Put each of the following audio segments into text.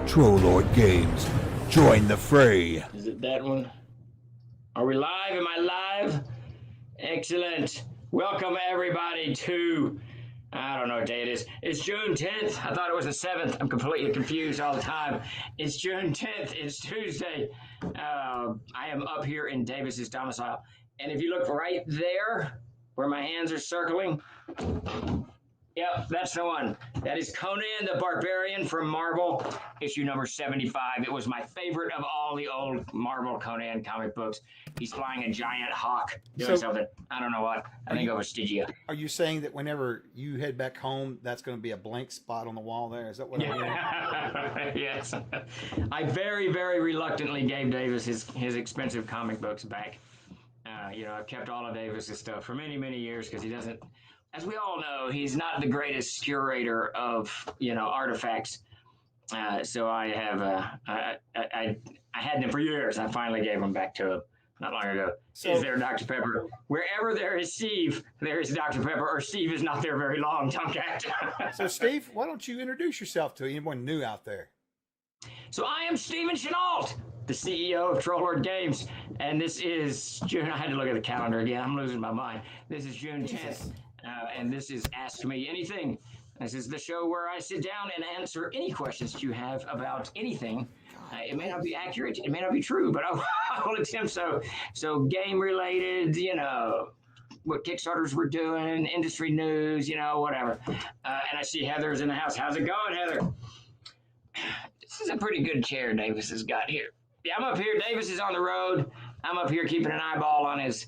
Trollord Games. Join the fray. Is it that one? Are we live? Am I live? Excellent. Welcome everybody to, I don't know what day it is. It's June 10th. I thought it was the 7th. I'm completely confused all the time. It's June 10th. It's Tuesday. I am up here in Davis's domicile. And if you look right there where my hands are circling, yep, that's the one. That is Conan the Barbarian from Marvel, issue number 75. It was my favorite of all the old Marvel Conan comic books. He's flying a giant hawk, doing something. I don't know what. I think it was Stygia. Are you saying that whenever you head back home, that's going to be a blank spot on the wall there? Is that what I'm hearing? Yes. I very, very reluctantly gave Davis his expensive comic books back. I've kept all of Davis's stuff for many, many years because he doesn't, as we all know, he's not the greatest curator of, artifacts. So I have, I had them for years. I finally gave them back to him not long ago. So, is there Dr. Pepper? Wherever there is Steve, there is Dr. Pepper, or Steve is not there very long, Tomcat. So Steve, why don't you introduce yourself to anyone new out there? So I am Steven Chenault, the CEO of Trollord Games, and this is June. I had to look at the calendar again. I'm losing my mind. This is June 10th, and this is Ask Me Anything. This is the show where I sit down and answer any questions you have about anything. It may not be accurate, it may not be true, but I will attempt so. So game related, what Kickstarters we're doing, industry news, whatever. And I see Heather's in the house. How's it going, Heather? This is a pretty good chair Davis has got here. Yeah, I'm up here. Davis is on the road. I'm up here keeping an eyeball on his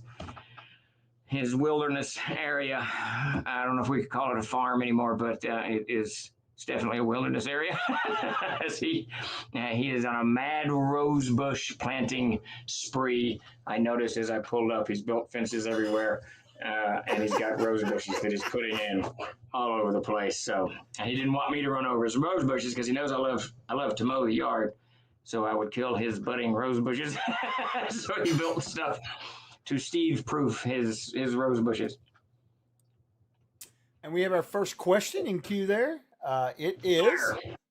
wilderness area. I don't know if we could call it a farm anymore, but it's definitely a wilderness area. As he is on a mad rosebush planting spree. I noticed as I pulled up, he's built fences everywhere. And he's got rose bushes that he's putting in all over the place. So he didn't want me to run over his rose bushes because he knows I love to mow the yard. So I would kill his budding rose bushes. So he built stuff to Steve-proof his rose bushes. And we have our first question in queue there. It is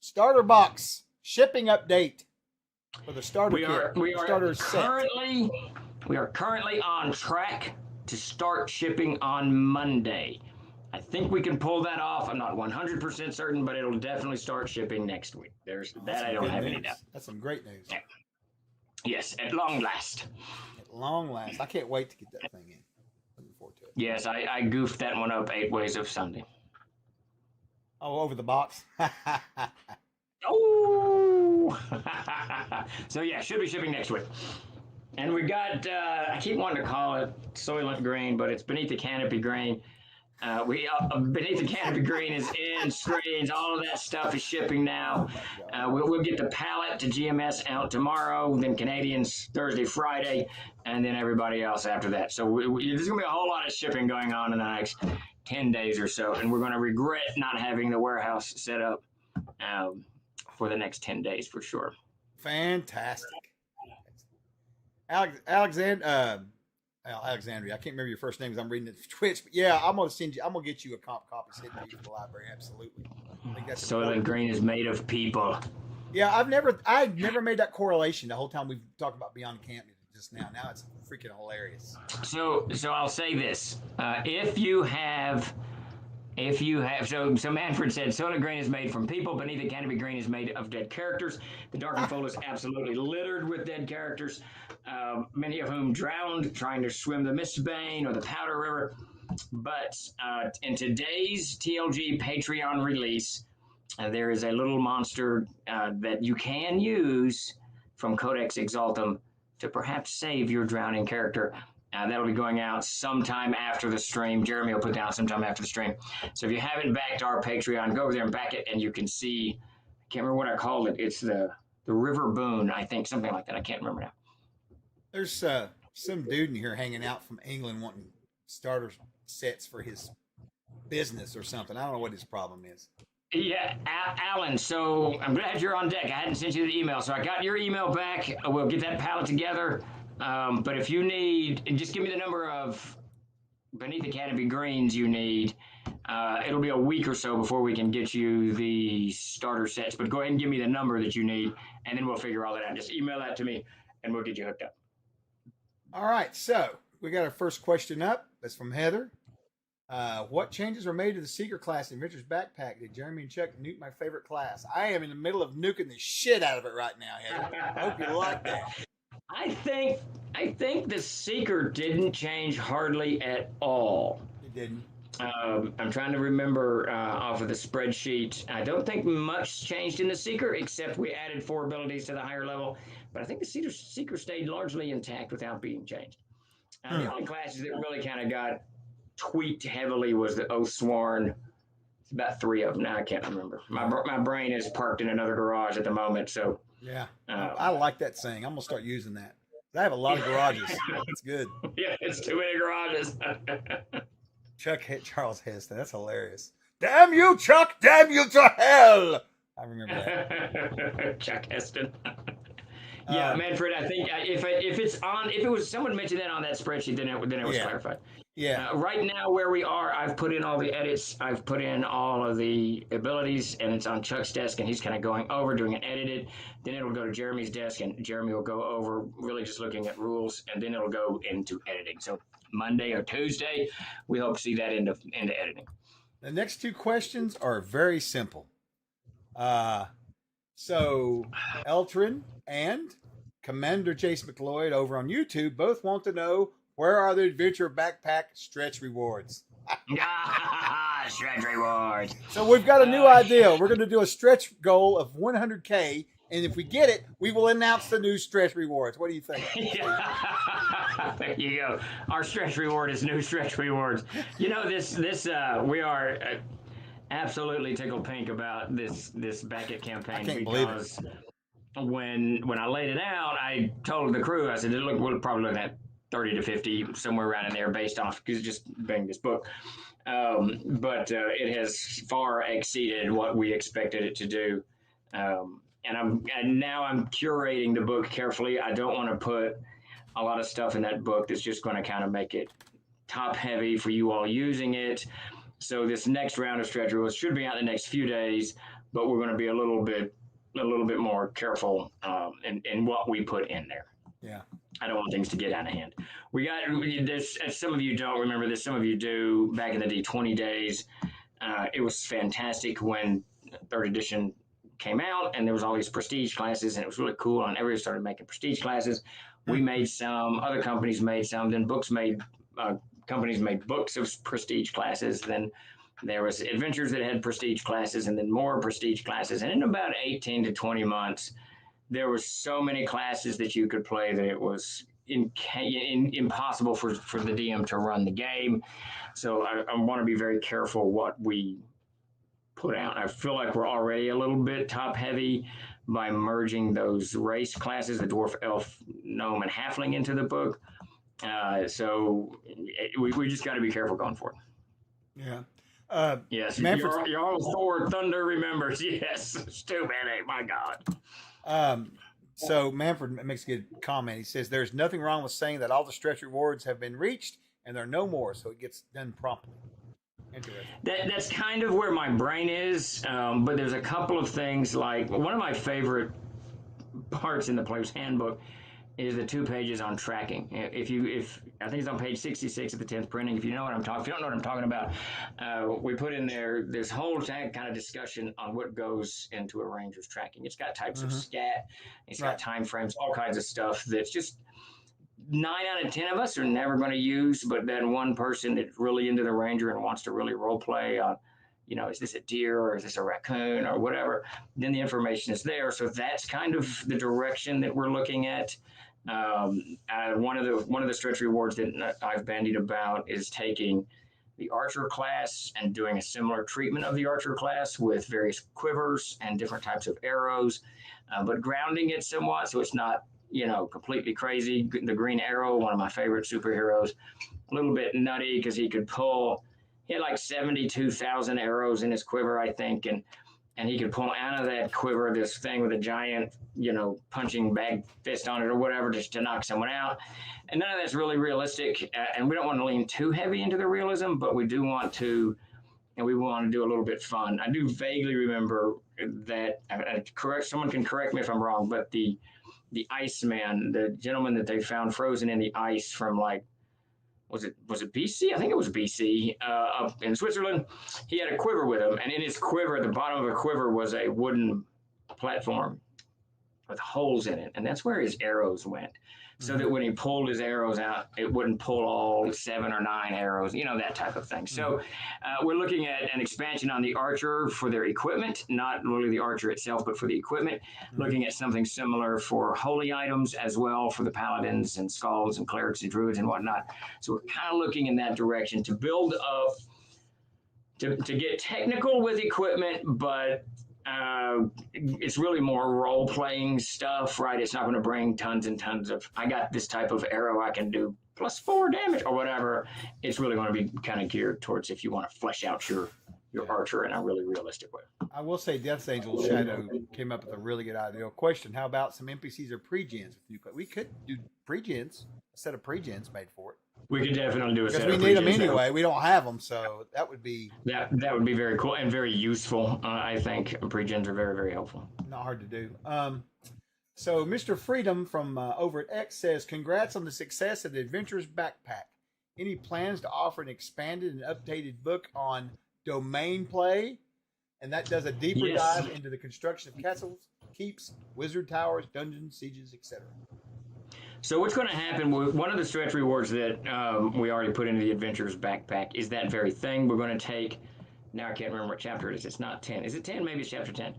starter box shipping update for the starter kit. We are currently on track to start shipping on Monday. I think we can pull that off. I'm not 100% certain, but it'll definitely start shipping next week. There's that. I don't have any doubt. That's some great news. Yeah. Yes, at long last. At long last. I can't wait to get that thing in. Looking forward to it. Yes, I goofed that one up 8 ways of Sunday. Oh, over the box? Oh! So yeah, should be shipping next week. And we got, I keep wanting to call it Soylent Green, but it's Beneath the Canopy Green. Beneath the Canopy Green is in, screens, all of that stuff is shipping now. We'll get the pallet to GMS out tomorrow, then Canadians Thursday, Friday, and then everybody else after that. So there's going to be a whole lot of shipping going on in the next 10 days or so, and we're going to regret not having the warehouse set up for the next 10 days for sure. Fantastic. Alexandria, I can't remember your first name because I'm reading it from Twitch. But yeah, I'm gonna get you a comp copy sent to you from the library. Absolutely. I think that's Soylent Green is made of people. Yeah, I've never made that correlation the whole time we've talked about Beyond the Camp just now. Now it's freaking hilarious. So I'll say this: if you have, so Manfred said Soylent Green is made from people. Beneath the Canopy Green is made of dead characters. The Dark Fold is absolutely littered with dead characters, many of whom drowned trying to swim the Mistbane or the Powder River. But in today's TLG Patreon release, there is a little monster that you can use from Codex Exaltum to perhaps save your drowning character. That'll be going out sometime after the stream. Jeremy will put down sometime after the stream. So if you haven't backed our Patreon, go over there and back it, and you can see, I can't remember what I called it. It's the River Boon, I think, something like that. I can't remember now. There's some dude in here hanging out from England wanting starter sets for his business or something. I don't know what his problem is. Yeah, Alan, so I'm glad you're on deck. I hadn't sent you the email, so I got your email back. We'll get that pallet together. But if you need, just give me the number of Beneath the Canopy Greens you need. It'll be a week or so before we can get you the starter sets. But go ahead and give me the number that you need, and then we'll figure all that out. Just email that to me, and we'll get you hooked up. All right, so we got our first question up. That's from Heather. What changes were made to the secret class in Richard's backpack? Did Jeremy and Chuck nuke my favorite class? I am in the middle of nuking the shit out of it right now, Heather. I hope you like that. I think the seeker didn't change hardly at all. It didn't. I'm trying to remember off of the spreadsheet. I don't think much changed in the seeker, except we added 4 abilities to the higher level. But I think the seeker stayed largely intact without being changed. The only classes that really kind of got tweaked heavily was the Oath Sworn. It's about 3 of them now. I can't remember. My brain is parked in another garage at the moment, so. Yeah, I like that saying. I'm gonna start using that. I have a lot of garages. That's good. Yeah, it's too many garages. Chuck hit Charles Heston. That's hilarious. Damn you, Chuck! Damn you to hell! I remember that. Chuck Heston. Yeah, Manfred. I think if it was someone mentioned that on that spreadsheet, then it was clarified. Yeah. Right now, where we are, I've put in all the edits. I've put in all of the abilities, and it's on Chuck's desk, and he's kind of going over, doing an edited. Then it'll go to Jeremy's desk, and Jeremy will go over, really just looking at rules, and then it'll go into editing. So Monday or Tuesday, we hope to see that into editing. The next 2 questions are very simple. So Eltrin and Commander Chase McLeod over on YouTube both want to know, where are the Adventure Backpack stretch rewards? Stretch rewards. So we've got a new idea. We're going to do a stretch goal of 100K, and if we get it, we will announce the new stretch rewards. What do you think? There you go. Our stretch reward is new stretch rewards. You know, we are absolutely tickled pink about this Beckett campaign. I can't believe it. When I laid it out, I told the crew, I said, look, we'll probably look at 30 to 50, somewhere around in there, based off, because just being this book. But it has far exceeded what we expected it to do. And now I'm curating the book carefully. I don't want to put a lot of stuff in that book that's just going to kind of make it top heavy for you all using it. So this next round of stretch rules should be out in the next few days, but we're going to be a little bit more careful in what we put in there. Yeah. I don't want things to get out of hand. There's, some of you don't remember this, some of you do. Back in the D20 days, it was fantastic when 3rd edition came out, and there was all these prestige classes, and it was really cool, and everybody started making prestige classes. We made some, other companies made some, then companies made books of prestige classes, then there was adventures that had prestige classes, and then more prestige classes, and in about 18 to 20 months, there were so many classes that you could play that it was impossible for the DM to run the game. So I want to be very careful what we put out. I feel like we're already a little bit top heavy by merging those race classes, the dwarf, elf, gnome, and halfling into the book. So we just got to be careful going forward. Yeah. Yes. Your old Thor Thunder remembers. Yes. It's too many. My God. So Manfred makes a good comment. He says there's nothing wrong with saying that all the stretch rewards have been reached and there are no more, so it gets done promptly. Interesting. That's kind of where my brain is, but there's a couple of things. Like, one of my favorite parts in the Player's Handbook is the 2 pages on tracking. If I think it's on page 66 of the 10th printing. If you don't know what I'm talking about, we put in there this whole kind of discussion on what goes into a ranger's tracking. It's got types of scat, it's got time frames, all kinds of stuff that's just 9 out of 10 of us are never going to use, but then one person that's really into the ranger and wants to really role play on, is this a deer or is this a raccoon or whatever, then the information is there. So that's kind of the direction that we're looking at. One of the stretch rewards that I've bandied about is taking the archer class and doing a similar treatment of the archer class with various quivers and different types of arrows, but grounding it somewhat so it's not completely crazy. The Green Arrow, one of my favorite superheroes, a little bit nutty because he had like 72,000 arrows in his quiver, I think, and he could pull out of that quiver this thing with a giant, punching bag fist on it or whatever, just to knock someone out. And none of that's really realistic, and we don't want to lean too heavy into the realism, but we do want to and we want to do a little bit fun. I do vaguely remember that. Someone can correct me if I'm wrong, but the Iceman, the gentleman that they found frozen in the ice from like was it BC? I think it was BC, up in Switzerland. He had a quiver with him, and in his quiver, at the bottom of a quiver was a wooden platform with holes in it, and that's where his arrows went. So that when he pulled his arrows out, it wouldn't pull all 7 or 9 arrows, that type of thing. So we're looking at an expansion on the archer for their equipment, not really the archer itself, but for the equipment. Looking at something similar for holy items as well for the paladins and skalds and clerics and druids and whatnot. So we're kind of looking in that direction to build up, to get technical with equipment, but it's really more role-playing stuff, right? It's not going to bring tons and tons of, I got this type of arrow, I can do +4 damage or whatever. It's really going to be kind of geared towards if you want to flesh out your archer in a really realistic way. I will say Death Angel Shadow came up with a really good idea. Question, how about some NPCs or pre-gens? We could do pre-gens, a set of pre-gens made for it. We could definitely do a set of because we need them anyway. We don't have them, so that would be... That would be very cool and very useful. I think pre-gens are very, very helpful. Not hard to do. So Mr. Freedom from over at X says, congrats on the success of the Adventurer's Backpack. Any plans to offer an expanded and updated book on domain play? And that does a deeper dive into the construction of castles, keeps, wizard towers, dungeons, sieges, etc. So what's going to happen, one of the stretch rewards that we already put into the Adventurer's Backpack is that very thing. We're going to take, now I can't remember what chapter it is. It's not 10. Is it 10? Maybe it's chapter 10.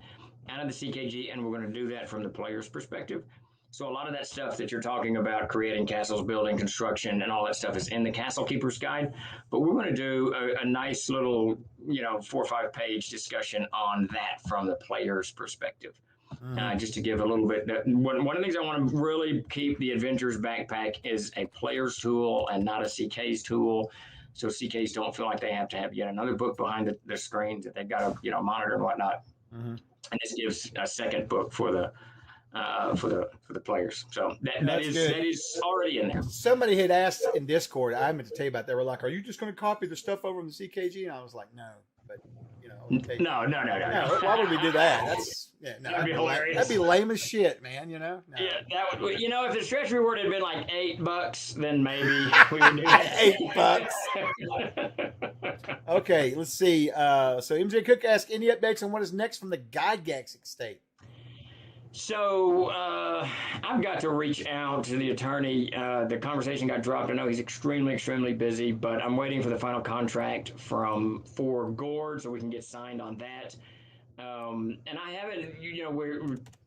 Out of the CKG, and we're going to do that from the player's perspective. So a lot of that stuff that you're talking about, creating castles, building, construction, and all that stuff is in the Castle Keeper's Guide. But we're going to do a nice little, 4 or 5 page discussion on that from the player's perspective. Just to give a little bit. One of the things I want to really keep the Adventurer's Backpack is a player's tool and not a CK's tool. So CKs don't feel like they have to have yet another book behind the screen that they've got to monitor and whatnot. And this gives a second book for the players. So that is already in there. Somebody had asked in Discord, I meant to tell you about. They were like, "Are you just going to copy the stuff over from the CKG?" And I was like, "No." But No. Why would we do that? That'd be hilarious. That'd be lame as shit, man. No. Yeah, that would. If the stretch reward had been like $8, then maybe we would do that. $8. Okay, let's see. So MJ Cook asked, any updates on what is next from the Gygax estate? So I've got to reach out to the attorney. The conversation got dropped. I know he's extremely, extremely busy, but I'm waiting for the final contract for Gord so we can get signed on that. And I haven't,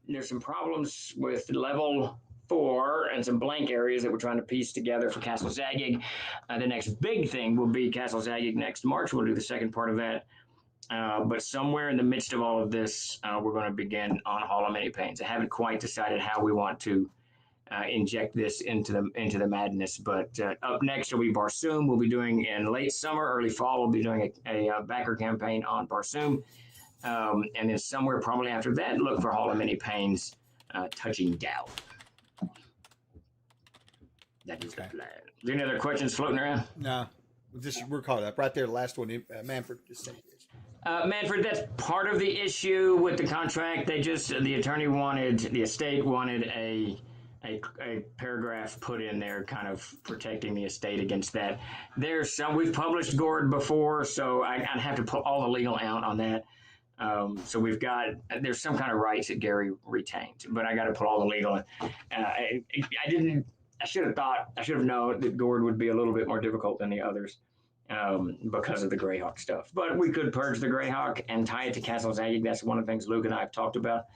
there's some problems with level 4 and some blank areas that we're trying to piece together for Castle Zagig. The next big thing will be Castle Zagig next March. We'll do the second part of that. But somewhere in the midst of all of this, we're going to begin on Hall of Many Pains. I haven't quite decided how we want to inject this into the madness. But up next will be Barsoom. We'll be doing in late summer, early fall. We'll be doing a backer campaign on Barsoom, and then somewhere probably after that, look for Hall of Many Pains touching down. That is the plan. Is there any other questions floating around? No, we're caught up right there. The last one, Manfred just said. Manfred, that's part of the issue with the contract. The estate wanted a paragraph put in there kind of protecting the estate against that. We've published Gord before, so I'd have to put all the legal out on that. So there's some kind of rights that Gary retained, but I got to put all the legal in. I should have known that Gord would be a little bit more difficult than the others. Because of the Greyhawk stuff. But we could purge the Greyhawk and tie it to Castle Zagig. That's one of the things Luke and I have talked about.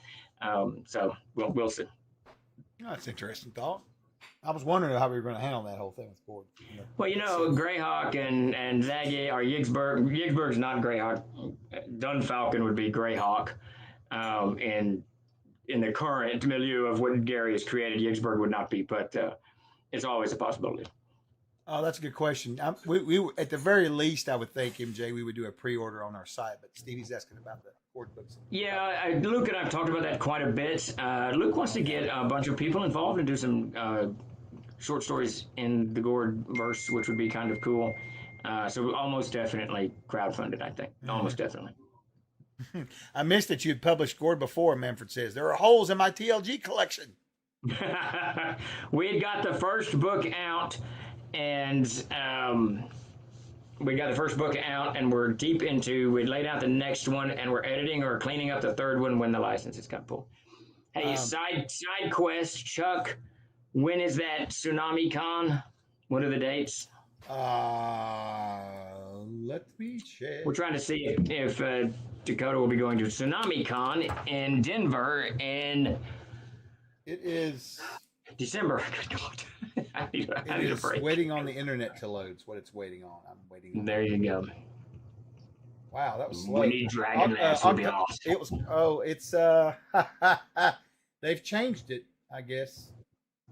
So we'll see. Oh, that's an interesting thought. I was wondering how we were going to handle that whole thing with Gord. Well, Greyhawk and Zagig or Yigsburg. Yigsburg's not Greyhawk. Dunfalcon would be Greyhawk. In the current milieu of what Gary has created, Yigsburg would not be, but it's always a possibility. Oh, that's a good question. We at the very least, I would think, MJ, we would do a pre-order on our site. But Stevie's asking about the Gord books. Yeah, Luke and I have talked about that quite a bit. Luke wants to get a bunch of people involved and do some short stories in the Gord verse, which would be kind of cool. So we almost definitely crowdfunded, I think. Almost definitely. I missed that you had published Gord before. Manfred says there are holes in my TLG collection. We had got the first book out, and we're deep into. We laid out the next one, and we're editing or cleaning up the third one when the licenses got pulled. Hey, side quest, Chuck. When is that Tsunami Con? What are the dates? Let me check. We're trying to see if Dakota will be going to Tsunami Con in Denver in It is. December. I need a break. Waiting on the internet to load. It's what it's waiting on. I'm waiting. There you go. Wow, that was slow. We need Dragonlance would be awesome. It was. Oh, it's. They've changed it. I guess.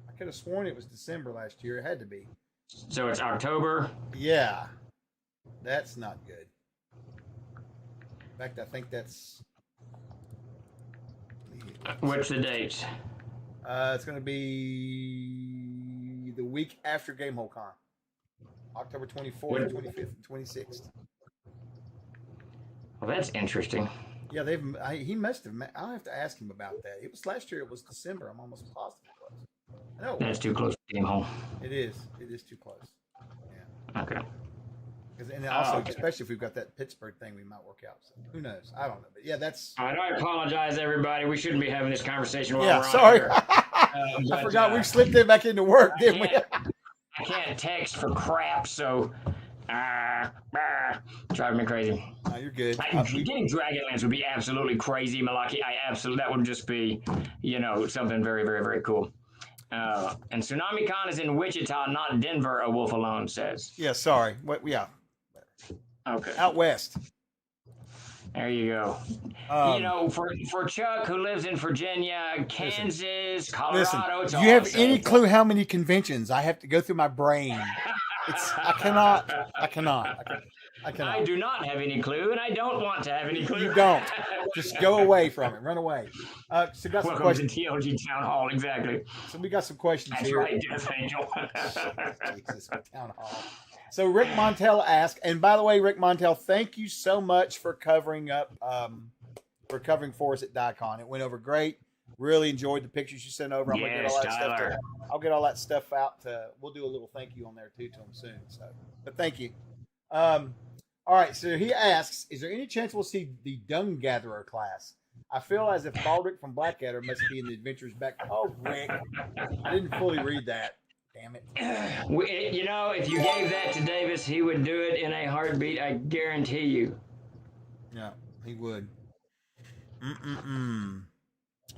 I could have sworn it was December last year. It had to be. So it's October. Yeah, that's not good. In fact, I think that's. What's the date? It's going to be the week after Gamehole Con, October 24th, 25th, and 26th. Well, that's interesting. Yeah, he must have. I'll have to ask him about that. It was last year. It was December. I'm almost positive it was. No, that's too close to Gamehole. It is. It is too close. Yeah. Okay. And also, especially if we've got that Pittsburgh thing, we might work out. So who knows? I don't know. But yeah, that's. I apologize, everybody. We shouldn't be having this conversation while we're sorry. on here. I forgot we slipped it back into work, didn't we? I can't text for crap, so driving me crazy. No, you're good. Getting Dragonlance would be absolutely crazy, Malaki. That would just be, something very, very, very cool. And Tsunami Con is in Wichita, not Denver, A Wolf Alone says. Yeah, sorry. Yeah. Okay. Out west. There you go. For Chuck, who lives in Virginia, Kansas, Colorado, do you have any clue how many conventions I have to go through my brain? I cannot. I do not have any clue, and I don't want to have any clue. You don't. Just go away from it. Run away. So got some Welcome questions. to TLG Town Hall, exactly. So we got some questions That's here. Right, Death Angel. Jesus, Town Hall. So Rick Montel asked, and by the way, Rick Montel, thank you so much for covering for us at DICON. It went over great. Really enjoyed the pictures you sent over. I'm gonna get all that stuff. I'll get all that stuff out. We'll do a little thank you on there too to him soon. So, but thank you. All right. So he asks, is there any chance we'll see the Dung Gatherer class? I feel as if Baldric from Blackadder must be in the Adventures back. Oh, Rick, I didn't fully read that. Damn it. If you gave that to Davis, he would do it in a heartbeat. I guarantee you. Yeah, he would.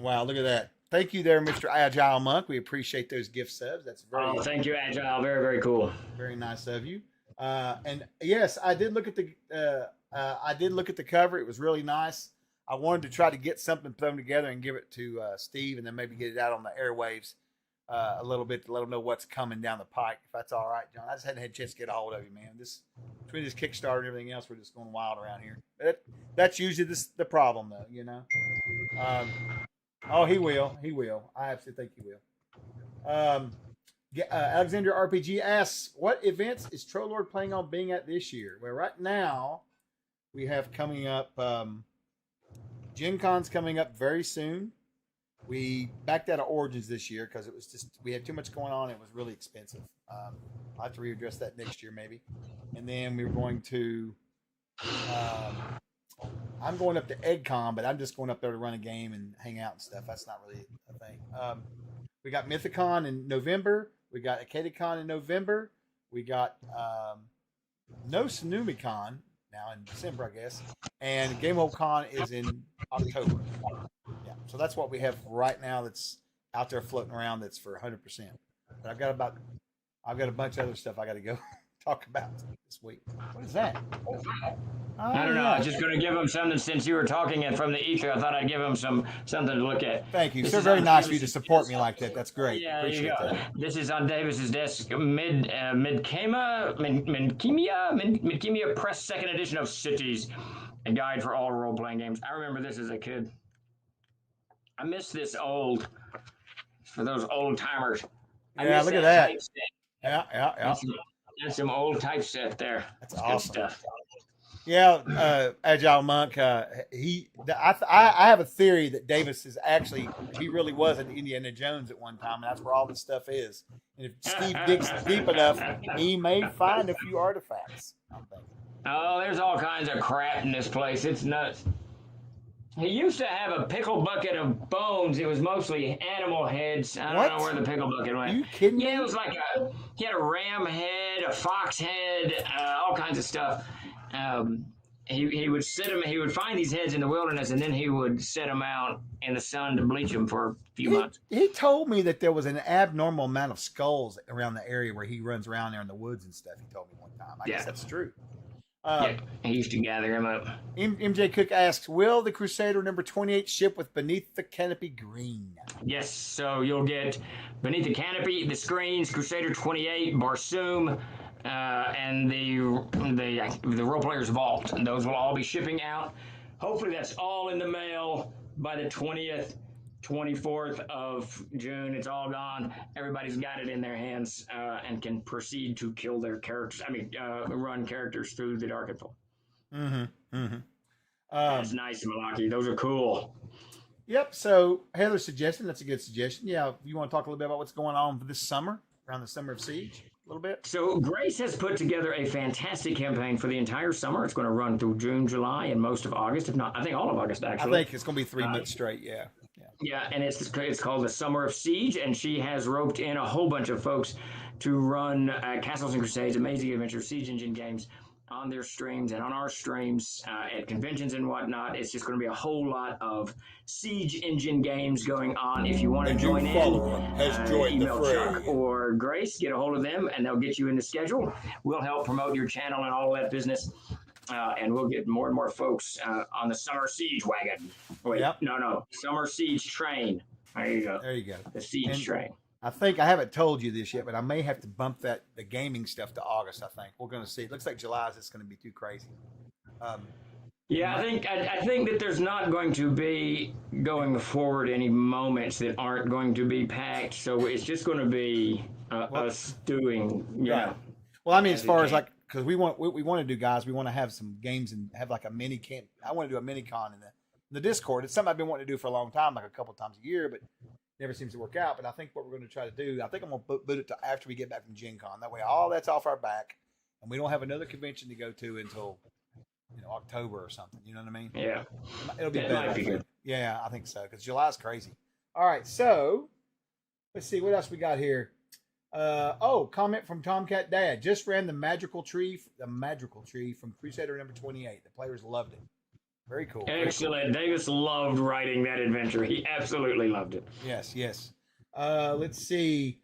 Wow, look at that. Thank you there, Mr. Agile Monk. We appreciate those gift subs. That's very thank you, Agile. Very, very cool. Very nice of you. And yes, I did look at the cover. It was really nice. I wanted to try to get something thrown together and give it to Steve, and then maybe get it out on the airwaves a little bit to let them know what's coming down the pike. If that's all right, John. I just hadn't had a chance to get a hold of you, man. Between this Kickstarter and everything else, we're just going wild around here. That's usually the problem, though. He will. He will. I absolutely think he will. Alexander RPG asks, what events is Trollord planning on being at this year? Well, right now we have coming up. Gen Con's coming up very soon. We backed out of Origins this year because it was just we had too much going on. It was really expensive. I'll have to readdress that next year maybe. And then we were going to. I'm going up to EggCon, but I'm just going up there to run a game and hang out and stuff. That's not really a thing. We got Mythicon in November. We got AcadeCon in November. We got no SunumiCon now in December, I guess. And Gamehole Con is in October. Yeah, so that's what we have right now that's out there floating around that's for 100%. But I've got a bunch of other stuff I got to go talk about this week. What is that? I don't know. I was just going to give him something since you were talking it from the ether. I thought I'd give him something to look at. Thank you. It's very nice of you to support me like that. That's great. Yeah, there you go. That. This is on Davis's desk. Midkemia Press Second Edition of Cities, a guide for all role-playing games. I remember this as a kid. I miss this for those old timers. Yeah, look at that. Yeah. That's some old typeset there. That's Good awesome. stuff. Yeah, Agile Monk. I have a theory that Davis is actually he really was an Indiana Jones at one time, and that's where all this stuff is. And if Steve digs deep enough, he may find a few artifacts. I'm thinking. Oh, there's all kinds of crap in this place. It's nuts. He used to have a pickle bucket of bones. It was mostly animal heads. I don't know where the pickle bucket went. Are you kidding me? Yeah, it was like he had a ram head, a fox head, all kinds of stuff. He would set them. He would find these heads in the wilderness, and then he would set them out in the sun to bleach them for a few months. He told me that there was an abnormal amount of skulls around the area where he runs around there in the woods and stuff. He told me one time. I guess that's true. Yeah, he used to gather him up. MJ Cook asks, "Will the Crusader number 28 ship with Beneath the Canopy Green?" Yes, so you'll get Beneath the Canopy, the screens, Crusader 28, Barsoom, and the Role Players Vault. And those will all be shipping out. Hopefully that's all in the mail by the 20th, 24th of June. It's all gone. Everybody's got it in their hands and can proceed to kill their characters. Run characters through the Darkenfall. That's nice, Malaki. Those are cool. Yep. So Heather's suggestion, that's a good suggestion. Yeah. You want to talk a little bit about what's going on for this summer, around the Summer of Siege? A little bit. So Grace has put together a fantastic campaign for the entire summer. It's going to run through June, July, and most of August, if not, I think all of August, actually. I think it's going to be 3 months straight. Yeah. Yeah, and it's called the Summer of Siege, and she has roped in a whole bunch of folks to run Castles and Crusades, Amazing Adventure, Siege Engine games on their streams and on our streams at conventions and whatnot. It's just going to be a whole lot of Siege Engine games going on. If you want to join in, email Chuck or Grace, get a hold of them, and they'll get you in the schedule. We'll help promote your channel and all that business. And we'll get more and more folks on the Summer Siege wagon. Wait, no, Summer Siege train. There you go. The Siege train. I think I haven't told you this yet, but I may have to bump the gaming stuff to August. I think we're going to see. It looks like July is just going to be too crazy. Yeah, I think that there's not going to be going forward any moments that aren't going to be packed. So it's just going to be us doing. Right. Well, I mean, as far as like. Because we want to do, guys. We want to have some games and have like a mini camp. I want to do a mini con in the Discord. It's something I've been wanting to do for a long time, like a couple times a year, but never seems to work out. But I think what we're going to try to do, I think I'm going to boot it to after we get back from Gen Con. That way, all that's off our back, and we don't have another convention to go to until October or something. You know what I mean? Yeah, it'll be better. Might be good. Yeah, I think so. Because July's crazy. All right, so let's see what else we got here. Comment from Tomcat Dad. Just ran the magical tree from Crusader number 28. The players loved it. Very cool. Excellent. Very cool. Davis loved writing that adventure. He absolutely loved it. Yes. Let's see.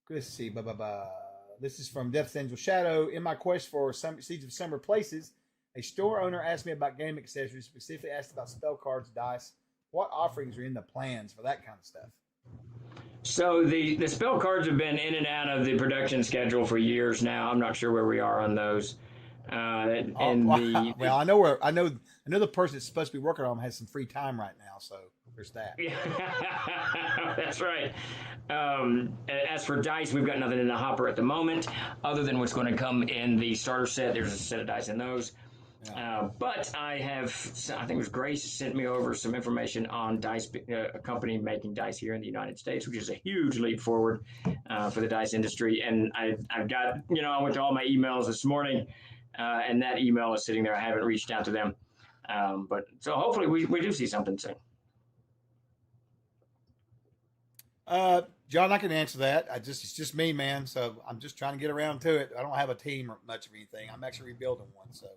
This is from Death's Angel Shadow. In my quest for Seeds of Summer places, a store owner asked me about game accessories, specifically asked about spell cards, dice. What offerings are in the plans for that kind of stuff? So the spell cards have been in and out of the production schedule for years now. I'm not sure where we are on those. I know the person that's supposed to be working on them has some free time right now, so there's that. That's right. As for dice, we've got nothing in the hopper at the moment, other than what's going to come in the starter set. There's a set of dice in those. Yeah. But I think it was Grace sent me over some information on dice, a company making dice here in the United States, which is a huge leap forward for the dice industry. And I've got, I went to all my emails this morning, and that email is sitting there. I haven't reached out to them. But so hopefully we do see something soon. John, I can answer that. It's just me, man. So I'm just trying to get around to it. I don't have a team or much of anything. I'm actually rebuilding one. So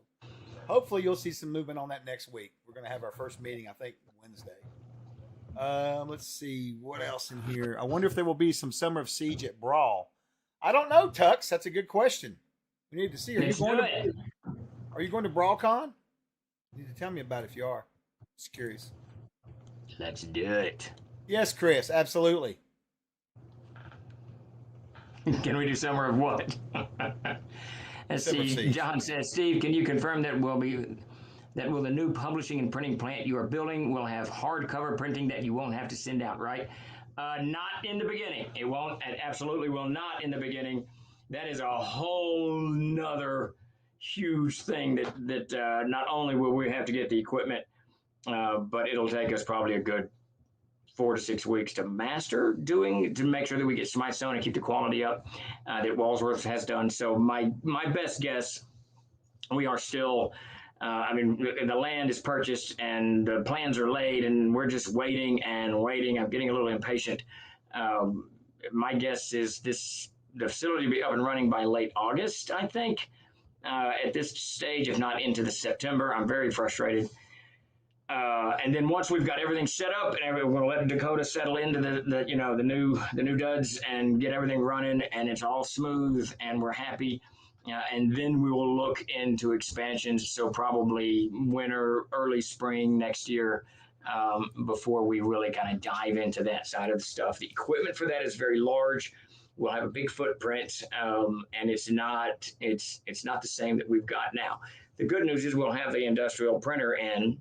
hopefully you'll see some movement on that next week. We're going to have our first meeting, I think, Wednesday. Let's see what else in here. I wonder if there will be some Summer of Siege at Brawl. I don't know, Tux. That's a good question. We need to see. Are you going to BrawlCon? You need to tell me about it if you are. Just curious. Let's do it. Yes, Chris. Absolutely. Can we do Summer of what? Let's see. John says, Steve, can you confirm that will the new publishing and printing plant you are building will have hardcover printing that you won't have to send out, right? Not in the beginning. It won't. It absolutely will not in the beginning. that is a whole nother huge thing that not only will we have to get the equipment, but it'll take us probably a good 4 to 6 weeks to master doing to make sure that we get Smithsonian and keep the quality up that Walsworth has done. So my best guess, we are still. I mean, the land is purchased and the plans are laid, and we're just waiting and waiting. I'm getting a little impatient. My guess is the facility will be up and running by late August, I think. At this stage, if not into the September, I'm very frustrated. And then once we've got everything set up, and we're going to let Dakota settle into the new duds and get everything running, and it's all smooth, and we're happy. And then we will look into expansions. So probably winter, early spring next year, before we really kind of dive into that side of the stuff. The equipment for that is very large. We'll have a big footprint, and it's not the same that we've got now. The good news is we'll have the industrial printer in.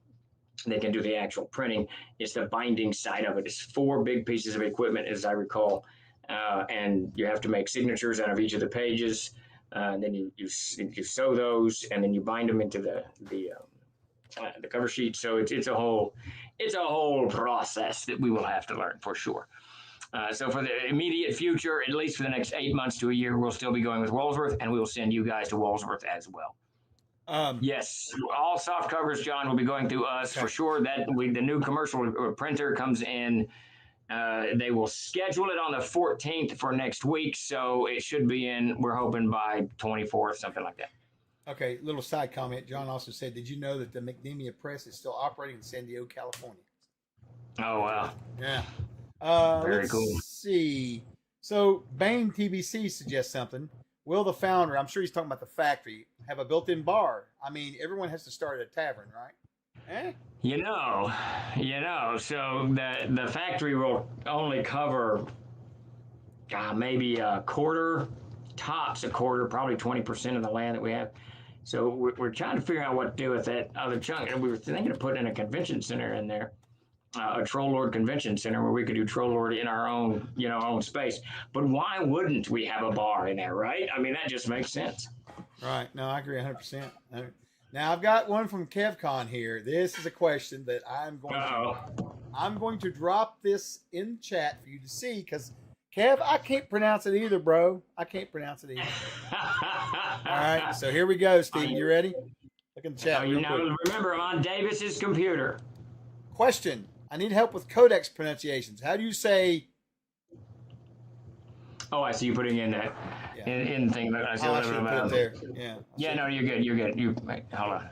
They can do the actual printing. It's the binding side of it. It's 4 big pieces of equipment, as I recall, and you have to make signatures out of each of the pages. And then you sew those, and then you bind them into the cover sheet. So it's a whole process that we will have to learn for sure. So for the immediate future, at least for the next 8 months to a year, we'll still be going with Walsworth, and we will send you guys to Walsworth as well. Yes, all soft covers, John, will be going through us for sure. The new commercial printer comes in. They will schedule it on the 14th for next week, so it should be in, we're hoping, by 24th, something like that. Okay, little side comment. John also said, did you know that the McNemia Press is still operating in San Diego, California? Oh, wow. Yeah. Very cool. Let's see. So Bain TBC suggests something. Will the founder, I'm sure he's talking about the factory, have a built-in bar? I mean, everyone has to start at a tavern, right? Eh? So the factory will only cover maybe a quarter, tops a quarter, probably 20% of the land that we have. So we're trying to figure out what to do with that other chunk. And we were thinking of putting in a convention center in there, a Troll Lord convention center where we could do Troll Lord in our own, own space. But why wouldn't we have a bar in there, right? I mean, that just makes sense. Right. No, I agree 100%. Now I've got one from KevCon here. This is a question that I'm going to drop this in chat for you to see because Kev, I can't pronounce it either, bro. I can't pronounce it either. All right, so here we go, Steve. You ready? Look in the chat. Remember, I'm on Davis's computer. Question: I need help with codex pronunciations. How do you say? Oh, I see you putting in that in thing. I see put it there. Yeah. Yeah. No, you're good. You're good. Hold on.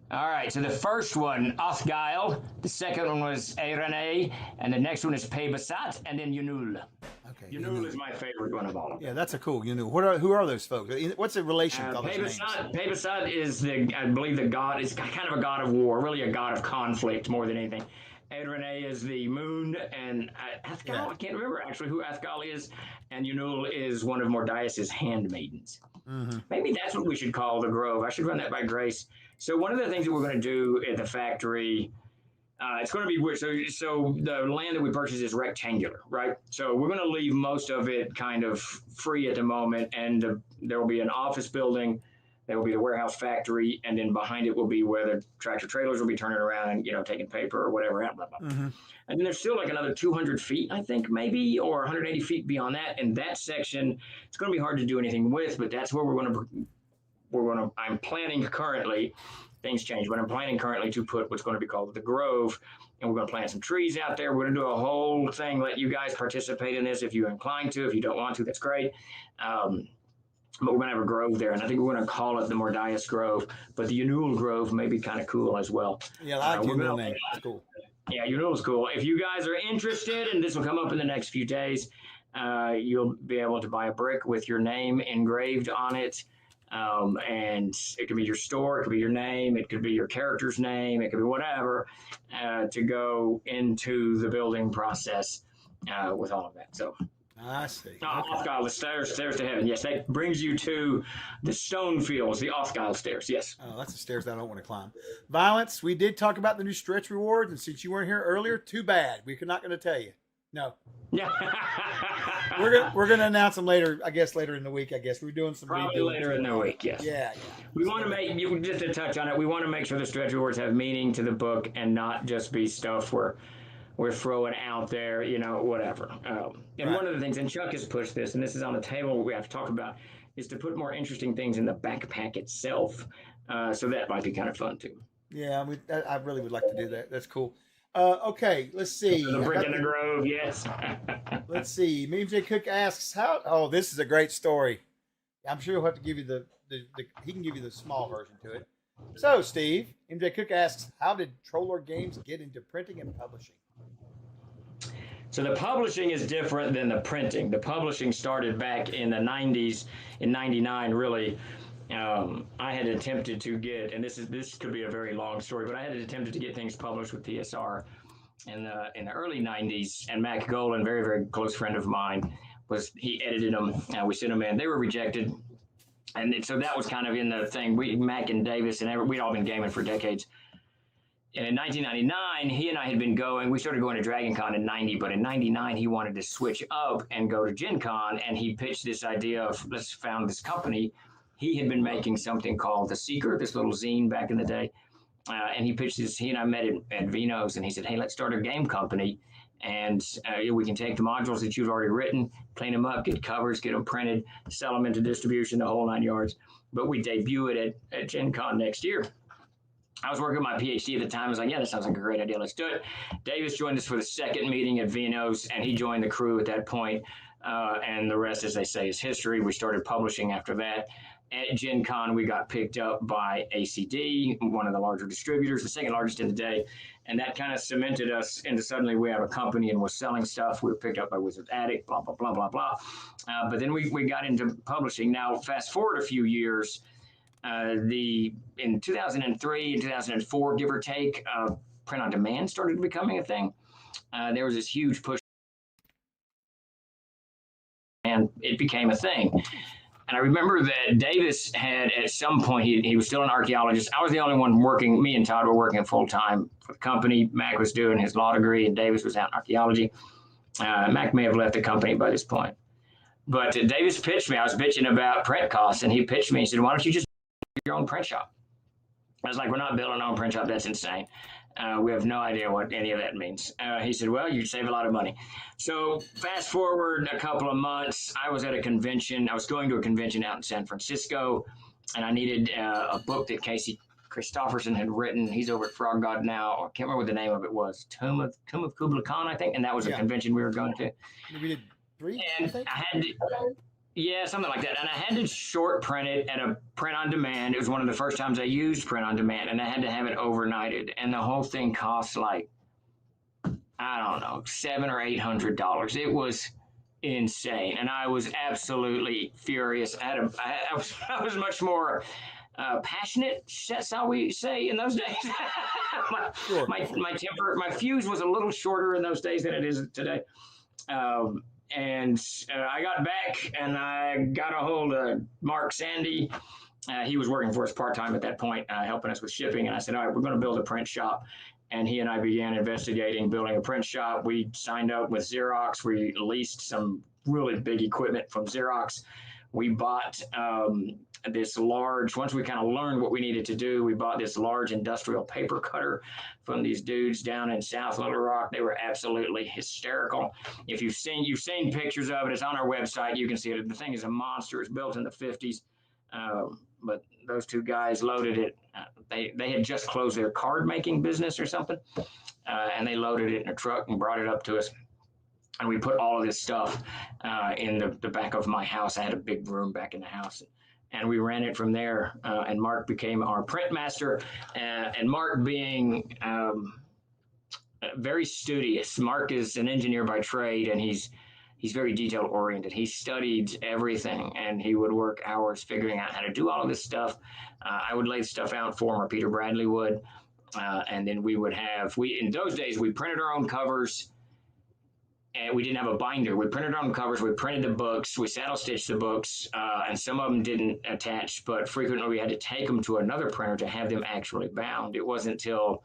All right, so the first one, Othgail. The second one was Eirene, and the next one is Pebasat, and then Yunul. Okay. Yunul is my favorite one of all of them. Yeah, that's a cool Yunul. Who are those folks? What's the relation to those names? Pebasat is I believe the god. Is kind of a god of war, really a god of conflict more than anything. Eirene is the moon, and Athgal, I can't remember actually who Athgal is, and Yunul is one of Mordias's handmaidens. Mm-hmm. Maybe that's what we should call the grove. I should run that by Grace. So one of the things that we're going to do at the factory, it's going to be weird. So the land that we purchased is rectangular, right? So we're going to leave most of it kind of free at the moment, and there will be an office building. There will be the warehouse factory, and then behind it will be where the tractor trailers will be turning around and, taking paper or whatever. Blah, blah, blah. Mm-hmm. And then there's still like another 200 feet, I think, maybe, or 180 feet beyond that. And that section, it's going to be hard to do anything with, but that's where I'm planning currently, things change, but I'm planning currently to put what's going to be called the Grove, and we're going to plant some trees out there. We're going to do a whole thing, let you guys participate in this if you're inclined to. If you don't want to, that's great. But we're going to have a grove there, and I think we're going to call it the Mordias Grove, but the Yunul Grove may be kind of cool as well. Yeah, I like Yunul name. That's cool. Yeah, Yunul's cool. If you guys are interested, and this will come up in the next few days, you'll be able to buy a brick with your name engraved on it. And it could be your store, it could be your name, it could be your character's name, it could be whatever, to go into the building process with all of that. So I see. Othgile, the stairs to heaven. Yes, that brings you to the stone fields, the Othgile stairs. Yes. Oh, that's the stairs that I don't want to climb. Violence, we did talk about the new stretch rewards, and since you weren't here earlier, too bad. We're not going to tell you. No, Yeah. we're gonna announce them later. I guess later in the week. I guess we're doing some Probably redoing later in the week, yes. Yeah, yeah. We want to make you just to touch on it. We want to make sure the stretch rewards have meaning to the book and not just be stuff we're throwing out there, whatever. And Right. one of the things, and Chuck has pushed this, and this is on the table we have to talk about, is to put more interesting things in the backpack itself. So that might be kind of fun too. Yeah, I really would like to do that. That's cool. Okay, let's see. The brick in the grove, yes. Let's see. Meme J Cook asks how. Oh, this is a great story. I'm sure he'll have to give you the he can give you the small version to it. So, Steve, MJ Cook asks, how did Troller Games get into printing and publishing? So the publishing is different than the printing. The publishing started back in the 90s, in 99 really. I had attempted to get, and this could be a very long story, but I had attempted to get things published with PSR in the early 90s, and Mac Golan, very, very close friend of mine, he edited them. We sent them in. They were rejected. And so that was kind of in the thing. Mac and Davis, and we'd all been gaming for decades. And in 1999, he and I had been going. We started going to Dragon Con in 90, but in 99, he wanted to switch up and go to Gen Con. And he pitched this idea of, let's found this company. He had been making something called The Seeker, this little zine back in the day. And he pitched this. He and I met at Vino's, and he said, hey, let's start a game company. And we can take the modules that you've already written, clean them up, get covers, get them printed, sell them into distribution, the whole 9 yards. But we debut it at Gen Con next year. I was working my PhD at the time. I was like, yeah, that sounds like a great idea. Let's do it. Davis joined us for the second meeting at Vino's, and he joined the crew at that point. And the rest, as they say, is history. We started publishing after that. At Gen Con, we got picked up by ACD, one of the larger distributors, the second largest in the day. And that kind of cemented us into suddenly we have a company and we're selling stuff. We were picked up by Wizard Addict, blah, blah, blah, blah, blah. But then we got into publishing. Now, fast forward a few years, in 2003 and 2004, give or take, print on demand started becoming a thing. There was this huge push, and it became a thing. And I remember that Davis had, at some point, he was still an archaeologist. I was the only one working, me and Todd were working full time for the company. Mac was doing his law degree, and Davis was out in archaeology. Mac may have left the company by this point. But Davis pitched me. I was bitching about print costs, and he pitched me. He said, why don't you just do your own print shop? I was like, we're not building our own print shop. That's insane. We have no idea what any of that means. He said, well, you save a lot of money. So fast forward a couple of months, I was at a convention. I was going to a convention out in San Francisco, and I needed a book that Casey Christopherson had written. He's over at Frog God now. I can't remember what the name of it was. Tomb of Kublai Khan, I think. And that was a convention we were going to. We did 3, and I think? I had to, yeah, something like that. And I had to short print it at a print on demand. It was one of the first times I used print on demand, and I had to have it overnighted. And the whole thing cost like, I don't know, $700 or $800. It was insane, and I was absolutely furious. I was much more passionate. That's how we say in those days. my temper, my fuse was a little shorter in those days than it is today. And I got back and I got a hold of Mark Sandy. He was working for us part-time at that point, helping us with shipping. And I said, all right, we're going to build a print shop. And he and I began investigating building a print shop. We signed up with Xerox. We leased some really big equipment from Xerox. We bought this large, once we kind of learned what we needed to do, we bought this large industrial paper cutter from these dudes down in South Little Rock. They were absolutely hysterical. If you've seen pictures of it, it's on our website. You can see it. The thing is a monster. It's built in the 50s. But those two guys loaded it. They had just closed their card making business or something. And they loaded it in a truck and brought it up to us. And we put all of this stuff in the back of my house. I had a big room back in the house. And we ran it from there. And Mark became our print master. And Mark being very studious. Mark is an engineer by trade, and he's very detail oriented. He studied everything, and he would work hours figuring out how to do all of this stuff. I would lay the stuff out for him, or Peter Bradley would. And then we would have, in those days, we printed our own covers. And we didn't have a binder. We printed our own covers. We printed the books. We saddle stitched the books, and some of them didn't attach. But frequently, we had to take them to another printer to have them actually bound. It wasn't until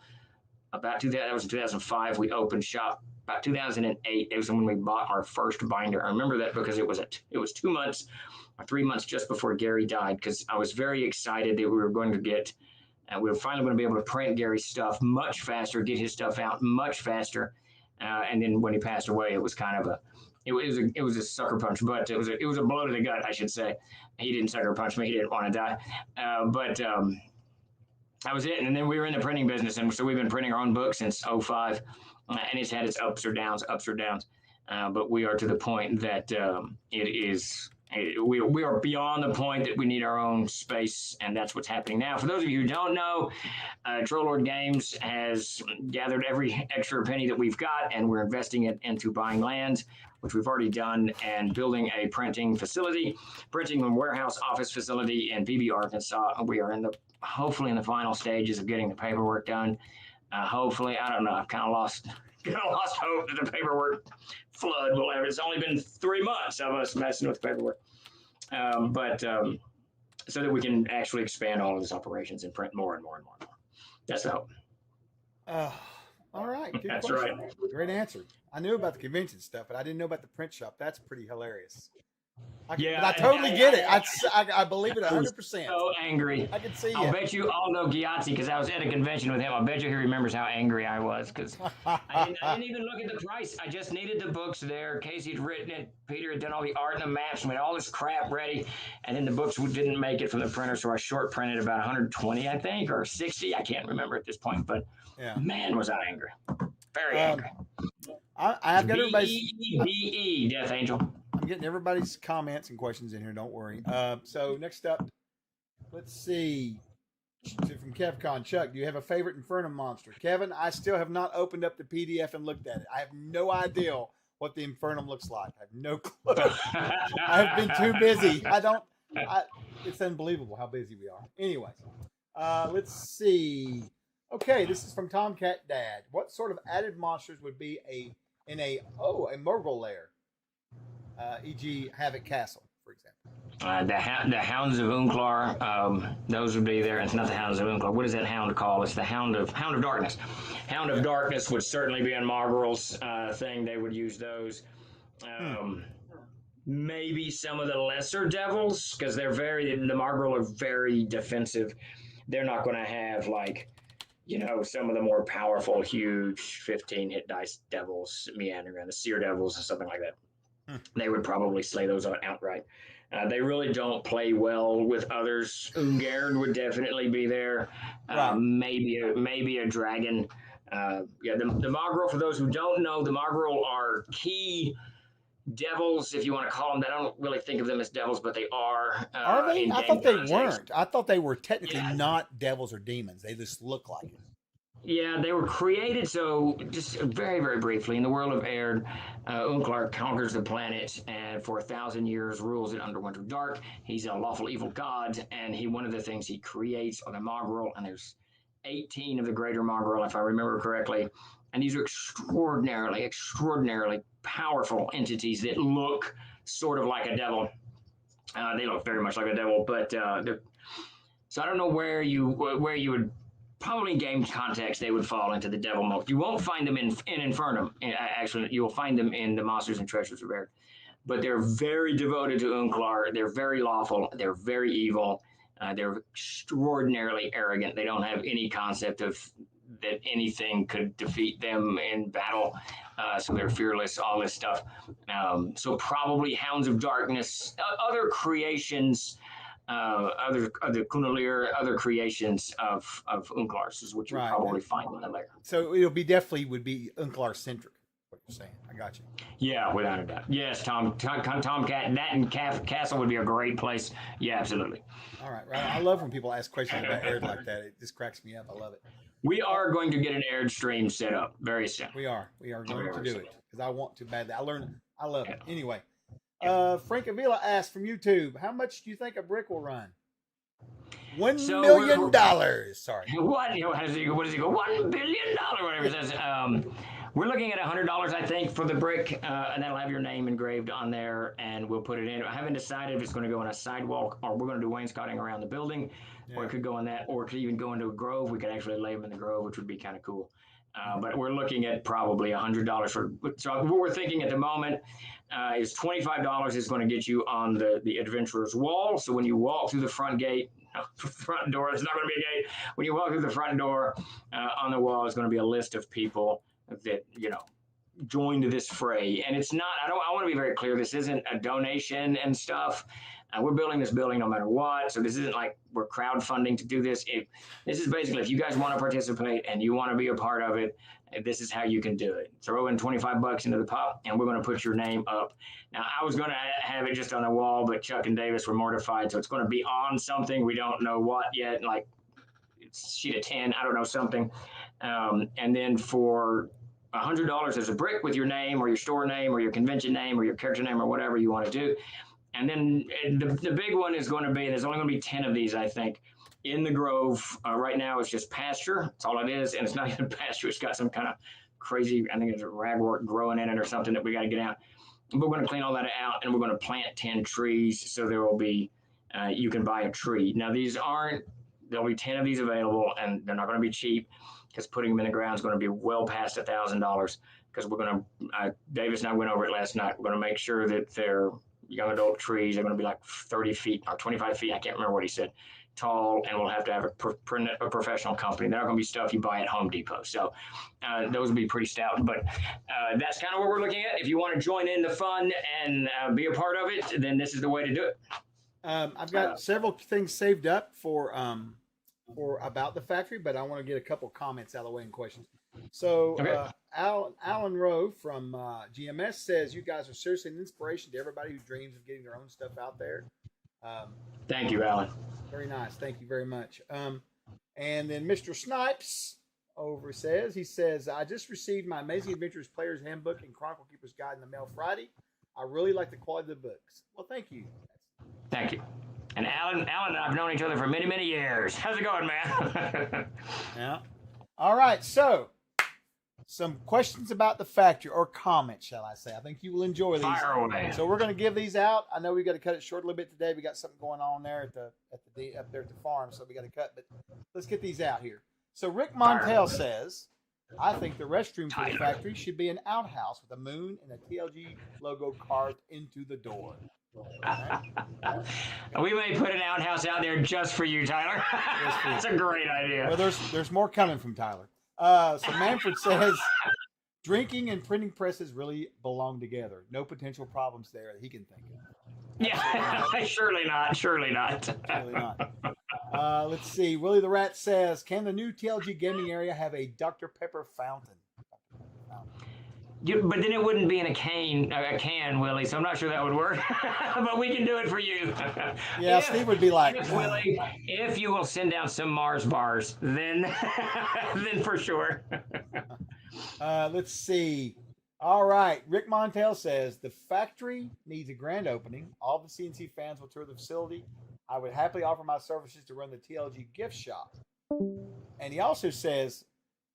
about 2005 we opened shop about 2008. It was when we bought our first binder. I remember that because it was 2 months or 3 months just before Gary died, because I was very excited that we were going to get, we were finally going to be able to print Gary's stuff much faster, get his stuff out much faster. And then when he passed away, it was kind of it was a sucker punch, but it was a blow to the gut, I should say. He didn't sucker punch me. He didn't want to die. But that was it. And then we were in the printing business. And so we've been printing our own books since '05. And it's had its ups or downs. But we are to the point that we are beyond the point that we need our own space, and that's what's happening now. For those of you who don't know, Troll Lord Games has gathered every extra penny that we've got, and we're investing it into buying land, which we've already done, and building a printing and warehouse office facility in Beebe, Arkansas. We are hopefully in the final stages of getting the paperwork done. Hopefully, I don't know. I've kind of lost hope that the paperwork flood will ever. It's only been 3 months of us messing with the paperwork, so that we can actually expand all of these operations and print more and more and more and more. That's the hope. All right. Good That's question. right. Great answer. I knew about the convention stuff, but I didn't know about the print shop. That's pretty hilarious. But I totally get it. I believe it 100%. So angry. I can see I'll bet you all know Giazzi, because I was at a convention with him. I bet you he remembers how angry I was, because I didn't even look at the price. I just needed the books there. Casey had written it. Peter had done all the art and the maps. We had all this crap ready. And then the books didn't make it from the printer, so I short printed about 120, I think, or 60. I can't remember at this point. But man, was I angry. Very angry. I've got everybody's B-E, Death Angel. I'm getting everybody's comments and questions in here. Don't worry. So next up, let's see. From KevCon, Chuck, do you have a favorite Infernum monster? Kevin, I still have not opened up the PDF and looked at it. I have no idea what the Infernum looks like. I have no clue. I have been too busy. It's unbelievable how busy we are. Anyways, let's see. Okay, this is from TomcatDad. What sort of added monsters would be in a Murgle lair? E.g. Havoc Castle, for example. The Hounds of Unklar, those would be there. It's not the Hounds of Unklar. What is that hound called? It's the Hound of Darkness. Hound of Darkness would certainly be in Margrel's thing. They would use those. Maybe some of the lesser devils, because the Margrel are very defensive. They're not going to have some of the more powerful, huge 15 hit dice devils meandering around, the Seer devils or something like that. They would probably slay those outright. They really don't play well with others. Ungern would definitely be there. Right. Maybe a dragon. The Margrel, for those who don't know, the Margrel are key devils, if you want to call them that. I don't really think of them as devils, but they are. Are they? I thought they weren't. I thought they were technically not devils or demons. They just look like it. Yeah, they were created, so just very, very briefly, in the world of Erd, Unklar conquers the planet and for 1,000 years rules it under Winter Dark. He's a lawful evil god, and one of the things he creates are the Margrel, and there's 18 of the greater Margrel, if I remember correctly. And these are extraordinarily, extraordinarily powerful entities that look sort of like a devil. They look very much like a devil, but so I don't know where you would. Probably in game context, they would fall into the devil mode. You won't find them in Infernum. Actually, you'll find them in the Monsters and Treasures of Erd. But they're very devoted to Unklar. They're very lawful. They're very evil. They're extraordinarily arrogant. They don't have any concept of that anything could defeat them in battle. So they're fearless, all this stuff. So probably Hounds of Darkness, other creations, other Kunalir, other creations of Unklar's is what you probably find in the lair. So it'll be would be Unklar centric. What you're saying? I got you. Yeah, without a doubt. Yes, Tomcat, that and Castle would be a great place. Yeah, absolutely. All right. I love when people ask questions about Erd like that. It just cracks me up. I love it. We are going to get an Erd stream set up very soon. We are going to do it because I want to badly. I love it. Anyway. Frank Avila asked from YouTube, how much do you think a brick will run? $1 million. Sorry. What does he go? $1 billion, whatever it says. We're looking at $100, I think, for the brick, and that'll have your name engraved on there, and we'll put it in. I haven't decided if it's going to go on a sidewalk or we're going to do wainscoting around the building, or it could go on that, or it could even go into a grove. We could actually lay them in the grove, which would be kind of cool. But we're looking at probably $100 for. So what we're thinking at the moment is $25 is going to get you on the adventurer's wall. So when you walk through the front gate, front door, it's not going to be a gate. When you walk through the front door, on the wall is going to be a list of people that joined this fray. And it's not. I want to be very clear. This isn't a donation and stuff. We're building this building no matter what. So this isn't like we're crowdfunding to do this. This is basically if you guys want to participate and you want to be a part of it, this is how you can do it. Throw in $25 into the pot, and we're going to put your name up. Now, I was going to have it just on the wall, but Chuck and Davis were mortified, so it's going to be on something. We don't know what yet, like it's sheet of 10, I don't know, something. And then for $100, there's a brick with your name or your store name or your convention name or your character name or whatever you want to do. And then the big one is going to be, there's only going to be 10 of these, I think, in the Grove. Right now, it's just pasture. That's all it is. And it's not even pasture. It's got some kind of crazy, I think it's a ragwort growing in it or something that we got to get out. But we're going to clean all that out, and we're going to plant 10 trees. So there will be, you can buy a tree. Now, there'll be 10 of these available, and they're not going to be cheap because putting them in the ground is going to be well past $1,000 because we're going to, Davis and I went over it last night. We're going to make sure that they're young adult trees are going to be like 30 feet or 25 feet. I can't remember what he said, tall, and we'll have to have a professional company. They're not going to be stuff you buy at Home Depot. So those will be pretty stout. But that's kind of what we're looking at. If you want to join in the fun and be a part of it, then this is the way to do it. I've got several things saved up for about the factory, but I want to get a couple comments out of the way and questions. So Okay. Alan Rowe from GMS says you guys are seriously an inspiration to everybody who dreams of getting their own stuff out there. Thank you, Alan. Very nice. Thank you very much. And then Mr. Snipes he says, I just received my Amazing Adventures Player's Handbook and Chronicle Keeper's Guide in the mail Friday. I really like the quality of the books. Well, thank you. Thank you. And Alan and I've known each other for many, many years. How's it going, man? Yeah. All right. So, some questions about the factory, or comments, shall I say. I think you will enjoy these. Fire away. So we're going to give these out. I know we got to cut it short a little bit today. We got something going on there up there at the farm, so we got to cut. But let's get these out here. So Rick Montel says, I think the restroom for the factory should be an outhouse with a moon and a TLG logo carved into the door. Okay. We may put an outhouse out there just for you, Tyler. That's a great idea. Well, there's more coming from Tyler. So Manfred says, drinking and printing presses really belong together. No potential problems there that he can think of. Yeah, surely not. Surely not. Surely not. Let's see. Willie the Rat says, can the new TLG gaming area have a Dr. Pepper fountain? But then it wouldn't be in a can, Willie. So I'm not sure that would work. But we can do it for you. Yeah, Steve would be like, Willie, if you will send down some Mars bars, then for sure. Let's see. All right. Rick Montel says the factory needs a grand opening. All the CNC fans will tour the facility. I would happily offer my services to run the TLG gift shop. And he also says,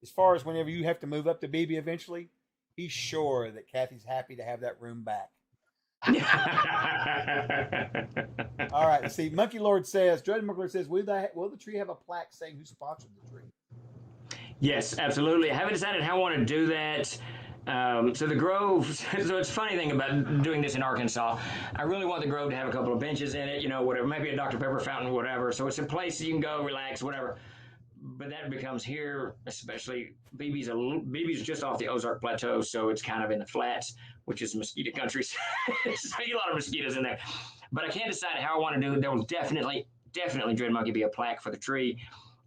as far as whenever you have to move up to BB eventually, he's sure that Kathy's happy to have that room back. All right. Let's see. Monkey Lord says, Dread Monkey Lord says, will the tree have a plaque saying who sponsored the tree? Yes, absolutely. I haven't decided how I want to do that. So the Grove, so it's a funny thing about doing this in Arkansas. I really want the Grove to have a couple of benches in it, whatever, maybe a Dr. Pepper fountain, whatever. So it's a place you can go, relax, whatever. But that becomes here, especially BB's just off the Ozark Plateau, so it's kind of in the flats, which is mosquito country. So a lot of mosquitoes in there. But I can't decide how I want to do it. There will definitely Dread Monkey be a plaque for the tree.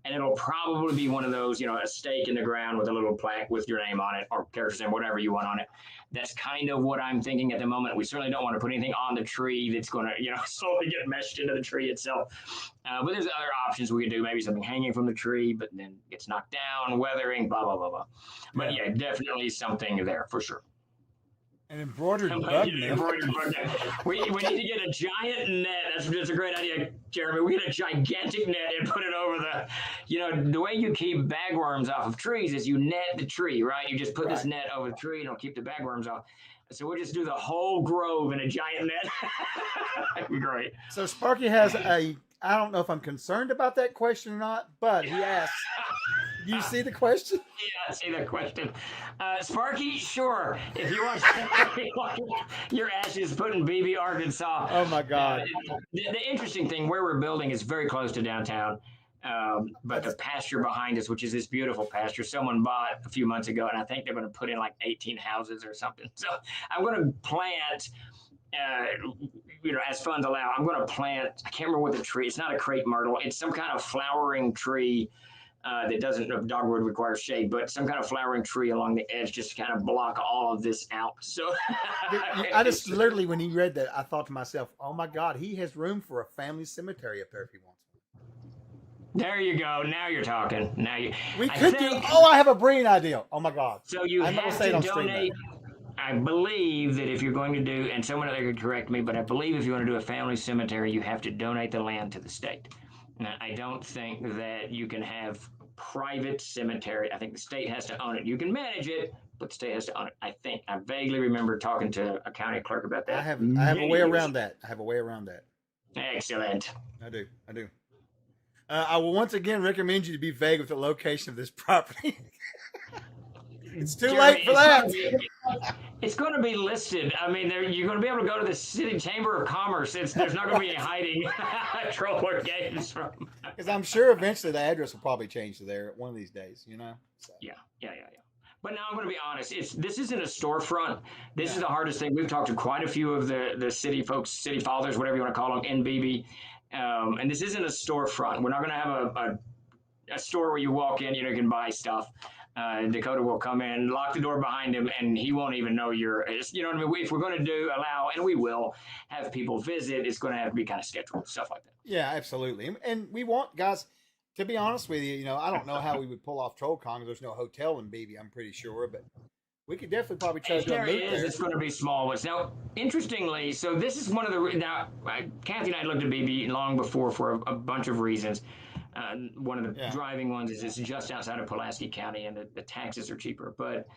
And it'll probably be one of those, a stake in the ground with a little plaque with your name on it or character's name, whatever you want on it. That's kind of what I'm thinking at the moment. We certainly don't want to put anything on the tree that's going to, slowly get meshed into the tree itself. But there's other options we could do, maybe something hanging from the tree, but then gets knocked down, weathering, blah, blah, blah, blah. But yeah, definitely something there for sure. An embroidered bug net. We need to get a giant net. That's a great idea, Jeremy. We get a gigantic net and put it over the way you keep bagworms off of trees is you net the tree, right? You just put this net over the tree and it'll keep the bagworms off. So we'll just do the whole grove in a giant net. That'd be great. So Sparky has I don't know if I'm concerned about that question or not, but he asks, You see the question? Yeah, I see the question. Sparky, sure. If you want your ashes put in BB, Arkansas. Oh my God. The interesting thing, where we're building is very close to downtown. But the pasture behind us, which is this beautiful pasture, someone bought a few months ago, and I think they're going to put in like 18 houses or something. So I'm going to plant, as funds allow, I'm going to plant, I can't remember what the tree, it's not a crepe myrtle, it's some kind of flowering tree that doesn't, dogwood requires shade, but some kind of flowering tree along the edge just to kind of block all of this out. So I just literally, when he read that, I thought to myself, oh my God, he has room for a family cemetery up there if he wants. There you go. Now you're talking. We could do. Oh, I have a brilliant idea. Oh my God. So you have to donate. I believe that if you're going to do, and someone other could correct me, but I believe if you want to do a family cemetery, you have to donate the land to the state. Now, I don't think that you can have private cemetery. I think the state has to own it. You can manage it, but the state has to own it. I think I vaguely remember talking to a county clerk about that. I have a way around that. Excellent. I do. I will once again recommend you to be vague with the location of this property. It's too late for that. It's going to be listed. I mean, you're going to be able to go to the City Chamber of Commerce. There's not going to be any hiding troller games from. Because I'm sure eventually the address will probably change to there one of these days, So. Yeah. But now I'm going to be honest. This isn't a storefront. This is the hardest thing. We've talked to quite a few of the city folks, city fathers, whatever you want to call them, in BB. And this isn't a storefront. We're not going to have a store where you walk in, you can buy stuff. Dakota will come in, lock the door behind him, and he won't even know you're, you know what I mean? If we're going to allow, and we will have people visit, it's going to have to be kind of scheduled, stuff like that. Yeah, absolutely. And we want, guys, to be honest with you, I don't know how we would pull off TrollCon. There's no hotel in BB, I'm pretty sure, but we could definitely probably try to do a move there. It's going to be small ones. Now, interestingly, so this is one of the, now, Kathy and I looked at BB long before for a bunch of reasons. One of the driving ones is it's just outside of Pulaski County, and the taxes are cheaper. But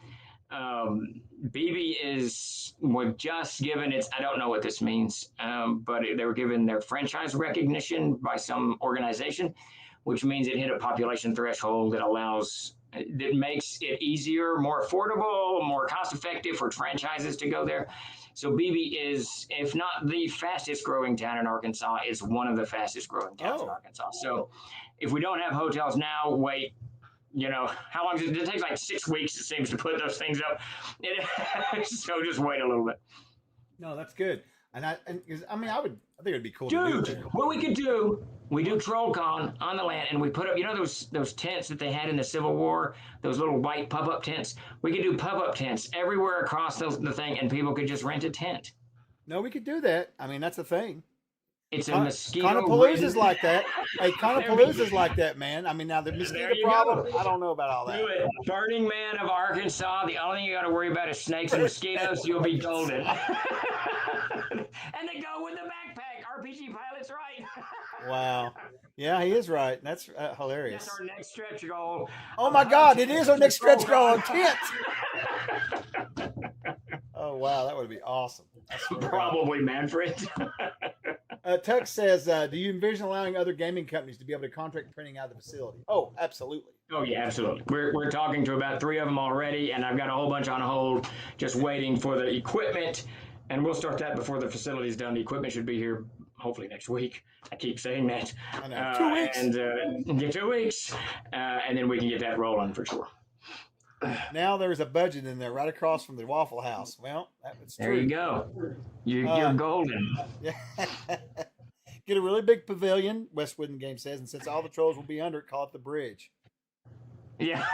BB was just given its, I don't know what this means, but they were given their franchise recognition by some organization, which means it hit a population threshold that makes it easier, more affordable, more cost-effective for franchises to go there. So BB is, if not the fastest growing town in Arkansas, it's one of the fastest growing towns in Arkansas. So if we don't have hotels now, wait, how long does it takes like 6 weeks, it seems, to put those things up. So just wait a little bit. No, that's good. I think it'd be cool to do. What we could do, we do TrollCon on the land, and we put up, those tents that they had in the Civil War, those little white pop-up tents. We could do pop-up tents everywhere across the thing, and people could just rent a tent. No, we could do that. I mean, that's the thing. It's a mosquito. Conapalooza's like that. Hey, Conapalooza's like that, man. I mean, now the mosquito problem, I don't know about all that. Do it. Burning Man of Arkansas, the only thing you got to worry about is snakes and mosquitoes. You'll be golden. And they go with the backpack. RPG Pilot's right. Wow. Yeah, he is right. That's hilarious. That's our next stretch goal. Oh, my God. It is our next stretch goal on tent. Oh, wow. That would be awesome. Probably, Manfred. Tuck says, do you envision allowing other gaming companies to be able to contract printing out of the facility? Oh, absolutely. Oh, yeah, absolutely. We're talking to about 3 of them already, and I've got a whole bunch on hold just waiting for the equipment, and we'll start that before the facility's done. The equipment should be here hopefully next week. I keep saying that. I know. 2 weeks. And 2 weeks, and then we can get that rolling for sure. Now there's a budget in there right across from the Waffle House. Well, that's true. There you go. You're golden. Yeah. Get a really big pavilion, Westwood Game says, and since all the trolls will be under it, call it the bridge. Yeah,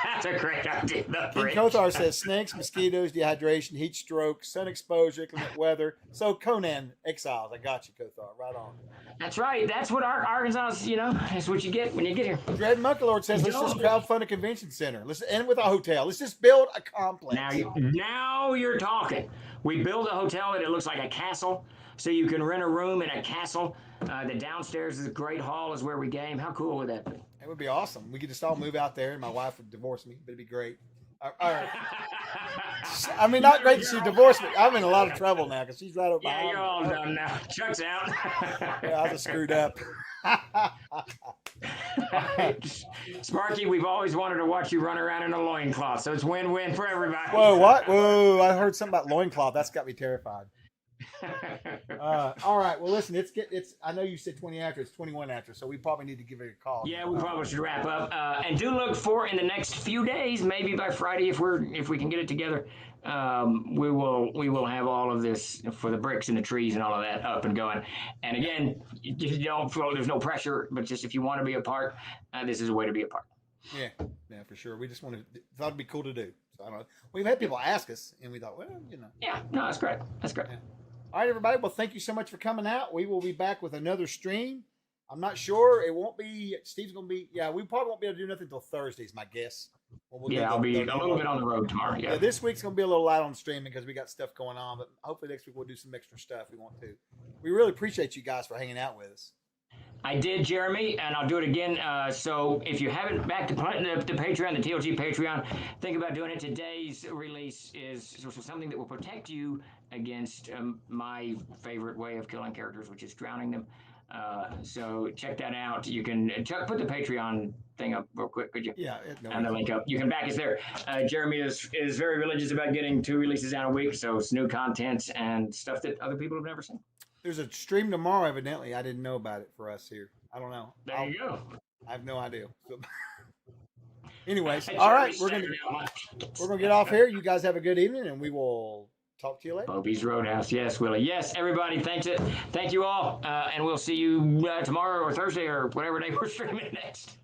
that's a great idea. King Kothar says snakes, mosquitoes, dehydration, heat stroke, sun exposure, inclement weather. So Conan Exiles, I got you, Kothar. Right on. That's right. That's what Arkansas, that's what you get when you get here. Dread Monkelord says, let's just crowdfund a convention center. Let's end with a hotel. Let's just build a complex. Now you're talking. We build a hotel that it looks like a castle, so you can rent a room in a castle. The downstairs is a great hall, is where we game. How cool would that be? It would be awesome. We could just all move out there, and my wife would divorce me, but it'd be great. All right. I mean, not great. She divorced me. I'm in a lot of trouble now because she's right up Yeah, behind you're me. all done now. Chuck's out. Yeah, I just screwed up. Sparky, we've always wanted to watch you run around in a loincloth, so it's win-win for everybody. Whoa, what? Whoa, I heard something about loincloth. That's got me terrified. All right. Well, listen, it's. I know you said 20 after. It's 21 after, so we probably need to give it a call. Yeah, we probably should wrap up. And do look for in the next few days, maybe by Friday, if we can get it together. We will have all of this for the bricks and the trees and all of that up and going. And again, you don't feel there's no pressure, but just if you want to be a part, this is a way to be a part. Yeah, for sure. We just thought it'd be cool to do. So I don't know. We've had people ask us, and we thought, well, you know. Yeah, no, that's great. That's great. Yeah. All right, everybody. Well, thank you so much for coming out. We will be back with another stream. I'm not sure. It won't be. Steve's going to be. Yeah, we probably won't be able to do nothing until Thursday, is my guess. I'll be a little bit on the road tomorrow. Yeah, this week's going to be a little light on streaming because we got stuff going on. But hopefully next week we'll do some extra stuff we want to. We really appreciate you guys for hanging out with us. I did, Jeremy, and I'll do it again. So if you haven't backed the Patreon, the TLG Patreon, think about doing it. Today's release is something that will protect you against my favorite way of killing characters, which is drowning them. So check that out. You can put the Patreon thing up real quick, could you? Yeah, and the link up. You can back us there. Jeremy is very religious about getting 2 releases out a week, so it's new content and stuff that other people have never seen. There's a stream tomorrow, evidently. I didn't know about it for us here. I don't know. There you go. I have no idea. So, anyways, all right, we're gonna get off here. You guys have a good evening, and we will talk to you later. Bobby's Roadhouse. Yes, Willie. Yes, everybody. Thank you all, and we'll see you tomorrow or Thursday or whatever day we're streaming next.